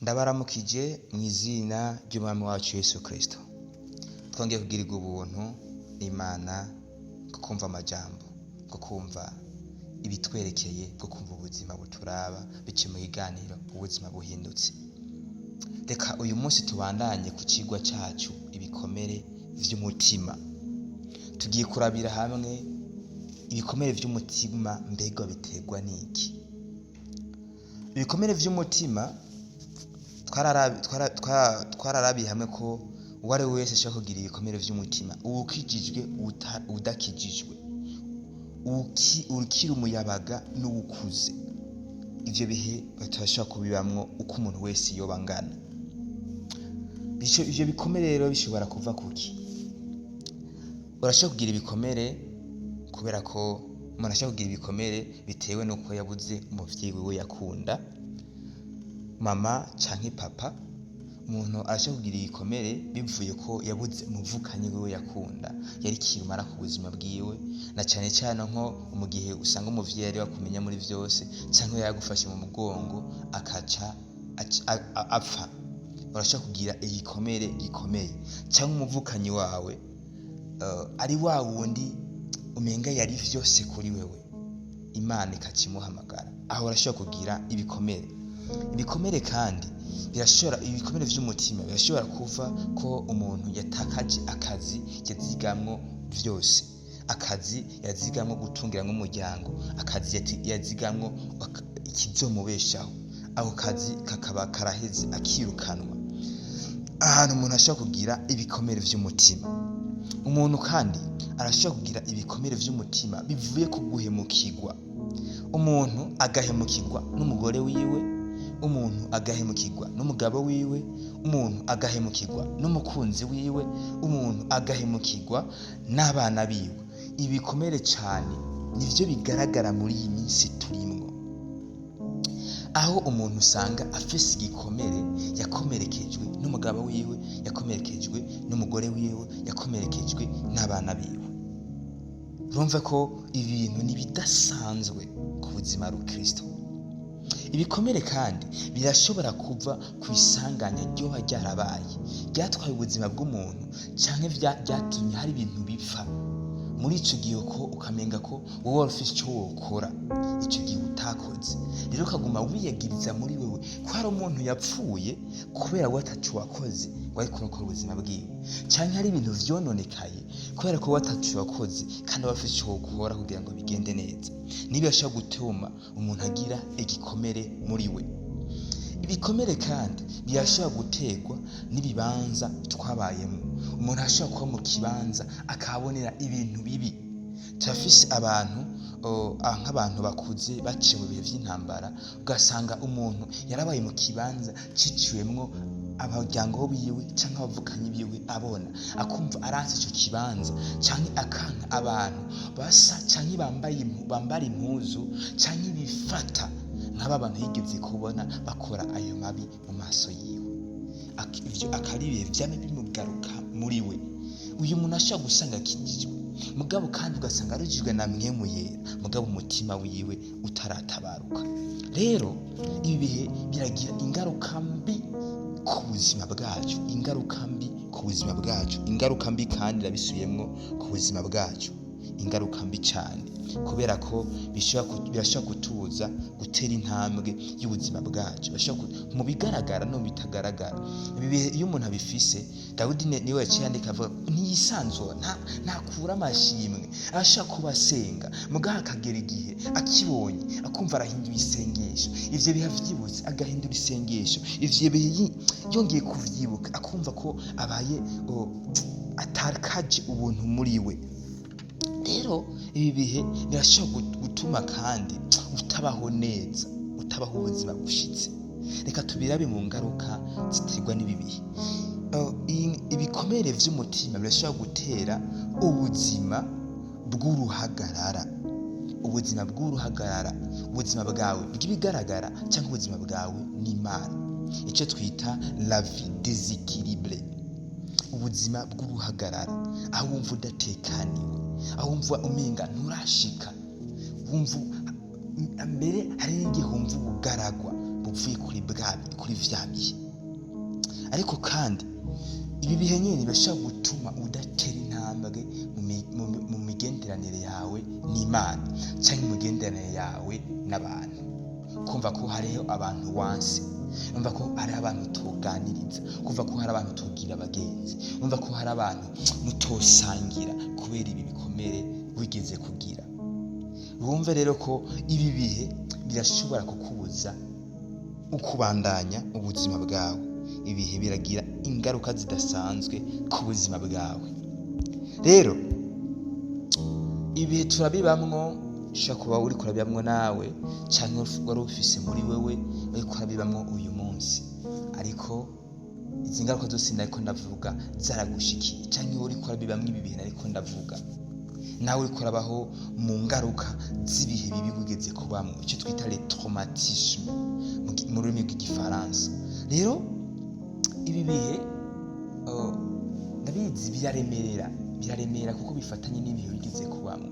Ndabaramukije mu izina ry'Umwami wacu Yesu Kristo. Twongeye kugirirwa ubuntu n'Imana bwo kumva amajambo, bwo kumva ibitwerekeye, bwo kumva ubuzima buturaba biciye mu kiganiro ubuzima buhindutse. Reka uyu munsi tubandanye ku cigwa cacu ibikomere vy'umutima. Tugiye kurabira hamwe ibikomere vy'umutima mbega biterwa n'iki. Ibikomere vy'umutima twararabiye hamwe ko uwari wese ashaka kugira ibikomere vy'umutima, uwukijijwe udakijijwe, ukiri umuyabaga n'uwukuze. Ivyo bihe batashobora kubibamwo uko umuntu wese yoba angana. Ivyo bikomere rero bishobora kuva kuki? Urashobora kugira ibikomere kubera ko umuntu ashobora kugira ibikomere bitewe n'uko yabuze umuvyeyi wiwe yakunda, mama canke papa. Umuntu arashobora kugira ibikomere bivuye ko yabuze umuvukanyi wiwe yakunda, yari kirumara ku buzima bwiwe, na cane cane nko mu gihe usanga umuvyeyi yari wakumenya muri vyose canke yagufashe mu mugongo akaca apfa. Urashobora kugira igikomere gikomeye canke umuvukanyi wawe ari wa wundi umenga yari vyose kuri wewe, Imana ikacimuhamagara. Aho urashobora kugira ibikomere. Ibikomere kandi ibikomere vy'umutima birashobora kuva ko umuntu yatakaje akazi yazigamwo vyose, akazi yazigamwo gutungiramwo umuryango, akazi yazigamwo ikizomubeshaho, ako kazi kakaba karaheze akirukanwa. Ahantu umuntu ashobora kugira ibikomere vy'umutima. Umuntu kandi arashobora kugira ibikomere vy'umutima bivuye ku guhemukirwa. Umuntu agahemukirwa n'umugore wiwe, umuntu agahemukirwa n'umugabo wiwe, umuntu agahemukirwa n'umukunzi wiwe, umuntu agahemukirwa n'abana biwe. Ibikomere cane nivyo bigaragara muri iyi minsi turimwo, aho umuntu usanga afise igikomere, yakomerekejwe n'umugabo wiwe, yakomerekejwe n'umugore wiwe, yakomerekejwe n'abana biwe. Urumva ko ibintu nibidasanzwe ku buzima rukristo. Ibikomere kandi birashobora kuva ku isanganya ryoba ryarabaye, ryatwaye ubuzima bw'umuntu canke vyatumye hari ibintu bipfa. Muri ico gihe ko ukamenga ko wowe wari ufise ico wokora, ico gihe utakoze. Rero ukaguma wiyagiriza muri wewe ko hari umuntu yapfuye kubera we ataco wakoze ngo ariko urakora ubuzima bwiwe, canke hari ibintu vyononekaye kubera ko ataco wakoze kandi wari ufise ico wokora kugira ngo bigende neza. Nibashaka gutuma umuntu agira igikomere muri we. Ibikomere kandi birashobora guterwa n'ibibanza twabayemo. Umuntu ashobora kuba mu kibanza akahabonera ibintu bibi. Turafise abantu nk'abantu bakuze baciye mu bihe vy'intambara, ugasanga umuntu yarabaye mu kibanza ciciwemwo abajyango biwe canke abavukanyi biwe, abona akumva aranse ico kibanza canke akanka abantu basa canke bambara impuzu canke bifata nk'aba bantu yigeze kubona bakora ayo mabi mu maso yiwe. Ivyo akaribihe vyame bimugaruka muri we. Uyu muntu ashobora gusanga akijijwe, mugabo kandi ugasanga arujijwe na mwemu yera, mugabo umutima wiwe utaratabaruka. Rero ibi bihe biragira ingaruka mbi ku buzima bwacu, ingaruka mbi ku buzima bwacu, ingaruka mbi kandi irabisubiyemwo ku buzima bwacu, ingaruka mbi cane, kubera ko birashobora kutuza gutera intambwe y'ubuzima bwacu, mu bigaragara no mu bitagaragara. Ibi bihe iyo umuntu abifise, Dawudi niwe yaciye yandika avuga ntiyisanzura, ntakura amashimwe, arashaka kuba asenga, mugaha akagera igihe akibonye akumva arahindura isengesho. Ivyo bihe avyibutse agahindura isengesho, ivyo bihe yongeye kuvyibuka akumva ko abaye atakaje ubuntu muri we. Rero ibi bihe birashobora gutuma kandi utabaho neza, utabaho ubuzima bushitse. Reka tubirabe mu ngaruka ziterwa n'ibi bihe. Ibikomere vy'umutima birashobora gutera ubuzima bw'uruhagarara, ubuzima bw'uruhagarara, ubuzima bwawe bw'ibigaragara canke ubuzima bwawe n'Imana, ico twita la vie déséquilibrée. Ubuzima bw'uruhagarara, aho wumva udatekaniwe, aho wumva umenga nturashika, wumva mbere hari n'igihe wumva ubugaragwa uvuye kuri vya bihe. Ariko kandi ibi bihe nyine bishobora gutuma udatera intambwe mu migenderanire yawe n'Imana cyangwa imigenderanire yawe n'abantu. Kumva ko hariho abantu wansi, kumva ko hari abantu tuganiriza, kumva ko hari abantu tugira abagenzi, kumva ko hari abantu mutosangira kubera ibi bikomere wigeze kugira. Wumve rero ko ibi bihe birashobora kukubuza ukubandanya ubuzima bwawe. Ibihe biragira ingaruka zidasanzwe ku buzima bwawe. Rero ibihe turabibamwo, ushobora kuba uri kurabibamwo nawe cyangwa wari ufise muri wewe uri kurabibamwo uyu munsi, ariko izi ngaruka zose nariko ndavuga zaragushikiye, cyangwa uri kurabibamwo ibi bihe nariko ndavuga nawe uri kurabaho mu ngaruka z'ibihe bibi wigeze kubamwo, icyo twita les traumatismes mu rurimi rw'igifaransa. Rero ibi bihe ndabizi biraremera kuko bifatanye n'ibihe wigeze kubamwo.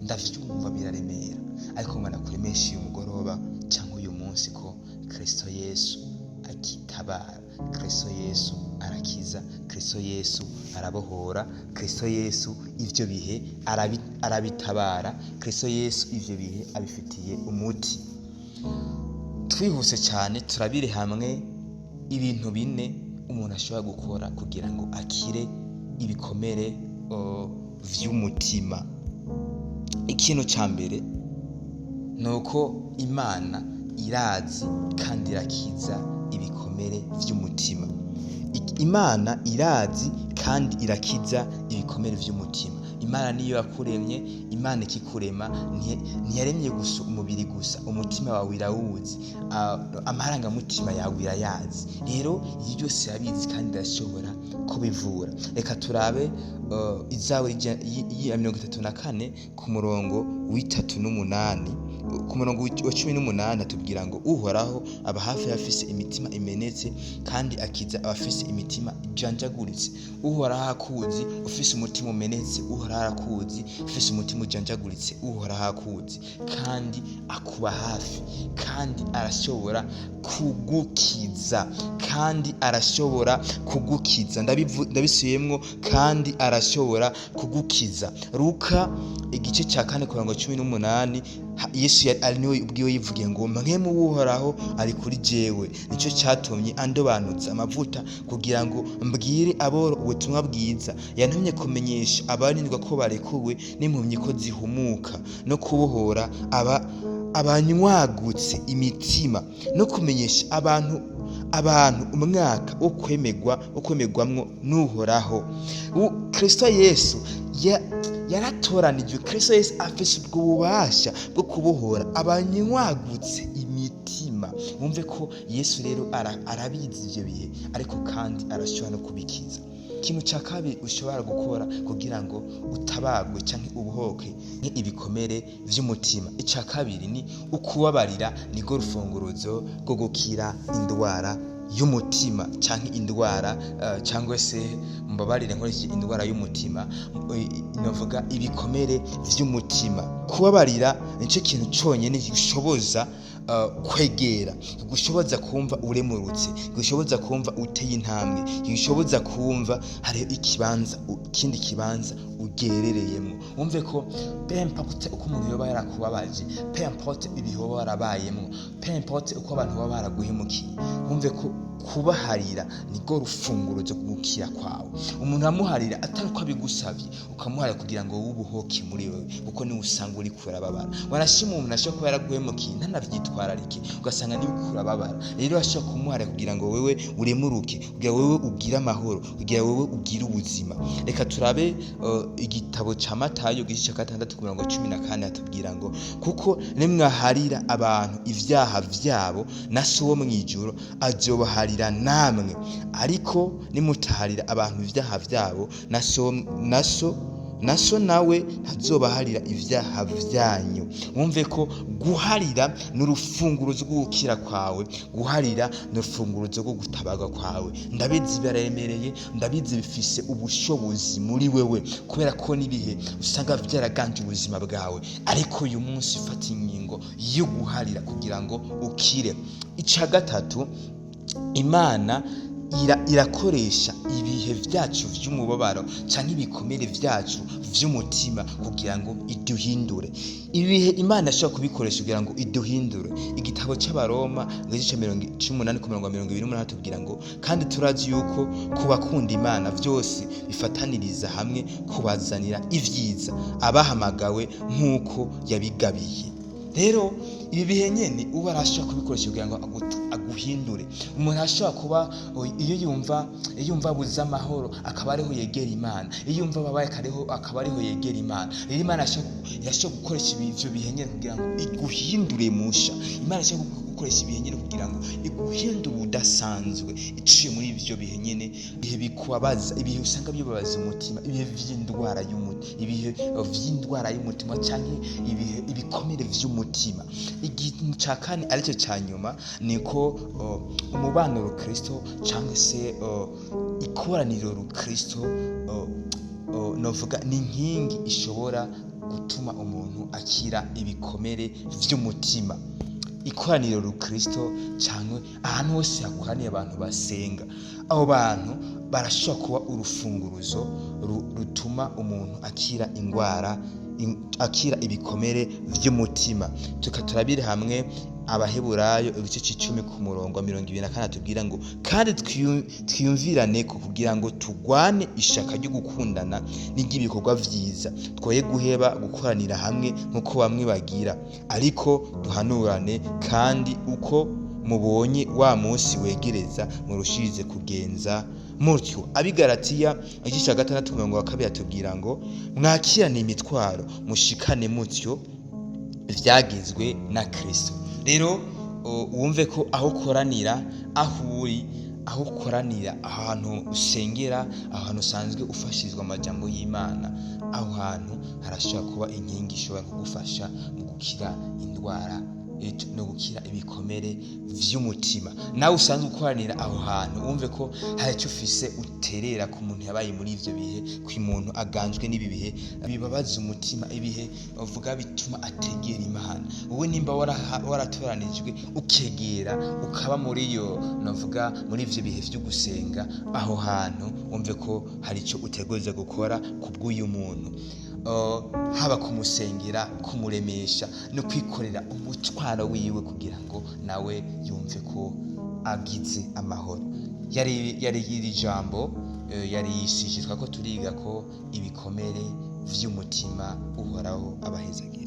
Ndavyumva biraremera, ariko ngana kuremesha uyu mugoroba cyangwa uyu munsi ko Kristo Yesu akitabara, Kristo Yesu arakiza, Kristo Yesu arabohora, Kristo Yesu ivyo bihe arabitabara, Kristo Yesu ivyo bihe abifitiye umuti. Twihuse cyane turabire hamwe ibintu bine umuntu ashobora gukora kugira ngo akire ibikomere vy'umutima. Ikintu ca mbere nuko Imana irazi kandi irakiza ibikomere vy'umutima. Imana irazi kandi irakiza ibikomere vy'umutima. Imana niyo yakuremye, Imana ikikurema ntiyaremye gusa umubiri gusa, umutima wawe irawuzi, amarangamutima yawe irayazi. Rero ibyo byose yabizi kandi irashobora kubivura. Reka turabe Izaburi ya 34 ku murongo w'38. Ku murongo wa 18 atubwira ngo Uhoraho aba hafi y'abafise imitima imenetse kandi akiza abafise imitima ijanjaguritse. Uhoraho akuzi ufise umutima umenetse, Uhoraho arakuzi ufise umutima ujanjaguritse, Uhoraho akuzi kandi akuba hafi, kandi arashobora kugukiza, kandi arashobora kugukiza. Ndabisuyemwo, kandi arashobora kugukiza. Luka igice cya 4 ku murongo 18 Yesu ari niwe ubwiwe yivugiye ngo mpemu w'Uhoraho ari kuri jewe, nicyo cyatumye andobanutsa amavuta kugira ngo mbwire aboro ubutumwa bwiza. Yantumye kumenyesha abarindwa ko barekuwe n'impumyi ko zihumuka, no kubohora abanywagutse imitima, no kumenyesha abantu umwaka wo kwemegwamwo n'Uhoraho. Kristo Yesu yaratoranijwe. Kristo Yesu afise ubwo bubasha bwo kubohora abanywagutse imitima. Wumve ko Yesu rero arabizi ivyo bihe, ariko kandi arashobora no kubikiza. Ikintu cya kabiri ushobora gukora kugira ngo utabagwe cyangwa ubuhoke ni ibikomere vy'umutima. Icya kabiri ni ukubabarira, nigo rufunguruzo rwo gukira indwara y'umutima cyangwa indwara cyangwa se mbabarire nkoresheje indwara y'umutima, navuga ibikomere vy'umutima. Kubabarira nicyo kintu cyonyine gishoboza kwegera, gushoboza kumva uremurutse, gushoboza kumva uteye intambwe, gushoboza kumva hari ikindi kibanza ugerereyemo. Wumve ko peu importe uko umuntu yoba yarakubabaje, peu importe ibihoba warabayemo, peu importe uko abantu baba baraguhemukiye, wumve ko kubaharira nigo rufunguro ryo gukira kwawe. Umuntu amuharira atari ko abigusavye, ukamuharira kugira ngo wubuhoke muri wewe, kuko ni usanga uri kurababara. Warashima umuntu ashobora kuba yaraguhemukiye ntanavyitwararike, ugasanga ni kurababara. Rero ashobora kumuharira kugira ngo wewe uremuruke, kugira wewe ugire amahoro, kugira wewe ugire ubuzima. Reka turabe igitabo ca Matayo igice cya 6 ku murongo 14 atubwira ngo kuko nimwaharira abantu ivyaha vyabo, na so wo mwijuru azobaharira namwe, ariko nimutaharira abantu ivyaha vyabo, na so na so nawe ntazobaharira ivyaha vyanyu. Wumve ko guharira n'urufunguruzo rwo gukira kwawe, guharira n'urufunguruzo rwo gutabarwa kwawe. Ndabizi biraremereye, ndabizi bifise ubushobozi muri wewe, kubera ko n'ibihe usanga vyaraganje ubuzima bwawe, ariko uyu munsi fata ingingo yo guharira kugira ngo ukire. Ica gatatu, Imana irakoresha ibihe vyacu vy'umubabaro canke ibikomere vyacu vy'umutima kugira ngo iduhindure. Ibihe Imana ashobora kubikoresha kugira ngo iduhindure. Igitabo c'Abaroma igice 18:28 tubwira ngo kandi turazi yuko kubakunda Imana vyose bifataniriza hamwe kubazanira ivyiza abahamagawe nk'uko yabigabiye. Rero ibi bihe nyene uba arashobora kubikoresha kugira ngo aguhindure. Umuntu ashobora kuba iyo yumva abuze amahoro akaba ariho yegera Imana, iyo yumva ababaye akaba ariho yegera Imana. Rero Imana irashobora gukoresha ivyo bihe nyene kugira ngo iguhindure musha. Imana ishobora gukoresha ibihe nyene kugira ngo iguhindure udasanzwe iciye muri ivyo bihe nyene, ibihe bikubabaza, ibihe usanga bibabaza umutima, ibihe vy'indwara y'umutima canke ibikomere vy'umutima. Ikintu ca kane arico ca nyuma niko umubano rukristo canke se ikoraniro rukristo novuga ni inkingi ishobora gutuma umuntu akira ibikomere vy'umutima. Ikoraniro rukristo canke ahantu hose hakoraniye abantu basenga, abo bantu barashobora kuba urufunguruzo rutuma umuntu akira ibikomere vy'umutima. Tukaturabire hamwe Abaheburayo igice c'10 ku murongo wa 24 tubwira ngo kandi twiyumvirane ko kugira ngo tugwane ishaka ryo gukundana n'igibikorwa vyiza, twoye guheba gukoranira hamwe nkuko bamwe bagira, ariko duhanurane, kandi uko mubonye wa munsi wegereza murushirize kugenza mutyo. Abigalatiya igice ca 6:2 tubwira ngo mwakirane imitwaro mushikane mutyo vyagizwe na Kristo. Rero wumve ko aho koranira, aho uri, aho koranira, ahantu usengera, ahantu usanzwe ufashizwa amajambo y'Imana, aho hantu harashobora kuba inkingi ishobora kugufasha mu gukira indwara no gukira ibikomere vy'umutima. Nawe usanzwe ukoranira aho hantu, wumve ko hari icyo ufise uterera ku muntu yabaye muri ivyo bihe, ku muntu aganjwe n'ibi bihe bibabaza umutima, ibihe uvuga bituma ategera Imana. Wowe nimba waratoranijwe ukegera ukaba muri yo novuga muri ivyo bihe vyo gusenga, aho hantu wumve ko hari icyo utegereza gukora kubw'uyu muntu, haba kumusengera, kumuremesha no kwikorera umutwaro wiwe kugira ngo nawe yumve ko agize amahoro. Yari iri jambo yari yisije twako turiga ko ibikomere vy'umutima Uhoraho abahezagira.